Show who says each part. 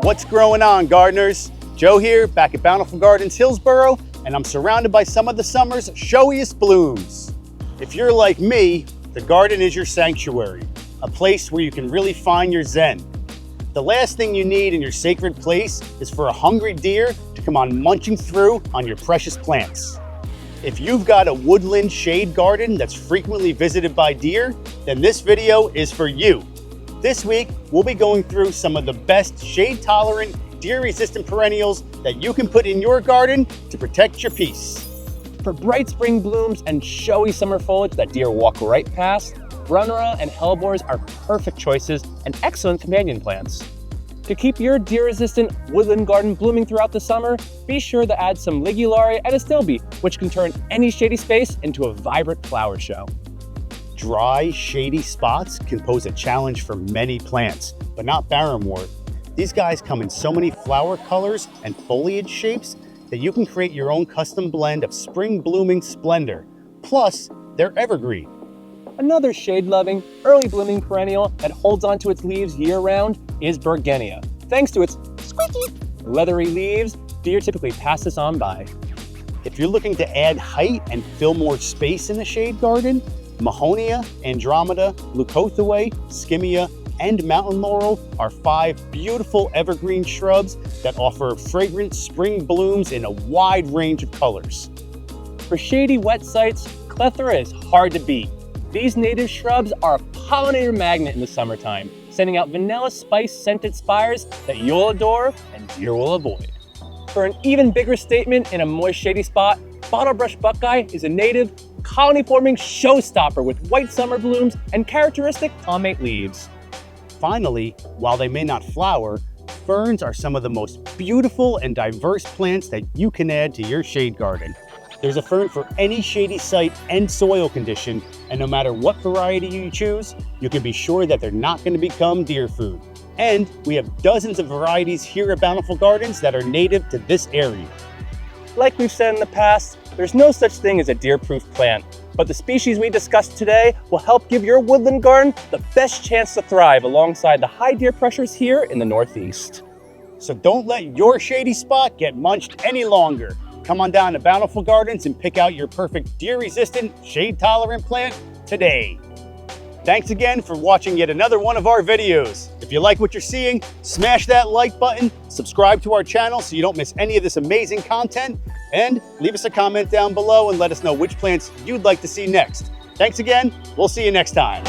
Speaker 1: What's growing on, gardeners? Joe here, back at Bountiful Gardens, Hillsboro, and I'm surrounded by some of the summer's showiest blooms. If you're like me, the garden is your sanctuary, a place where you can really find your zen. The last thing you need in your sacred place is for a hungry deer to come on munching through on your precious plants. If you've got a woodland shade garden that's frequently visited by deer, then this video is for you. This week, we'll be going through some of the best shade-tolerant, deer-resistant perennials that you can put in your garden to protect your peace.
Speaker 2: For bright spring blooms and showy summer foliage that deer walk right past, Brunnera and Hellebores are perfect choices and excellent companion plants. To keep your deer-resistant woodland garden blooming throughout the summer, be sure to add some Ligularia and Astilbe, which can turn any shady space into a vibrant flower show.
Speaker 1: Dry, shady spots can pose a challenge for many plants, but not Barrenwort. These guys come in so many flower colors and foliage shapes that you can create your own custom blend of spring blooming splendor. Plus, they're evergreen.
Speaker 2: Another shade-loving, early-blooming perennial that holds onto its leaves year-round is Bergenia. Thanks to its squeaky, leathery leaves, deer typically pass this on by.
Speaker 1: If you're looking to add height and fill more space in a shade garden, Mahonia, Andromeda, Leucothoe, Skimmia, and mountain laurel are 5 beautiful evergreen shrubs that offer fragrant spring blooms in a wide range of colors.
Speaker 2: For shady wet sites, Clethra is hard to beat. These native shrubs are a pollinator magnet in the summertime, sending out vanilla spice scented spires that you'll adore and deer will avoid. For an even bigger statement in a moist shady spot, Bottlebrush Buckeye is a native, colony-forming showstopper with white summer blooms and characteristic palmate leaves.
Speaker 1: Finally, while they may not flower, ferns are some of the most beautiful and diverse plants that you can add to your shade garden. There's a fern for any shady site and soil condition, and no matter what variety you choose, you can be sure that they're not going to become deer food. And we have dozens of varieties here at Bountiful Gardens that are native to this area.
Speaker 2: Like we've said in the past, there's no such thing as a deer-proof plant, but the species we discussed today will help give your woodland garden the best chance to thrive alongside the high deer pressures here in the Northeast.
Speaker 1: So don't let your shady spot get munched any longer. Come on down to Bountiful Gardens and pick out your perfect deer-resistant, shade-tolerant plant today. Thanks again for watching yet another one of our videos. If you like what you're seeing, smash that like button, subscribe to our channel so you don't miss any of this amazing content, and leave us a comment down below and let us know which plants you'd like to see next. Thanks again. We'll see you next time.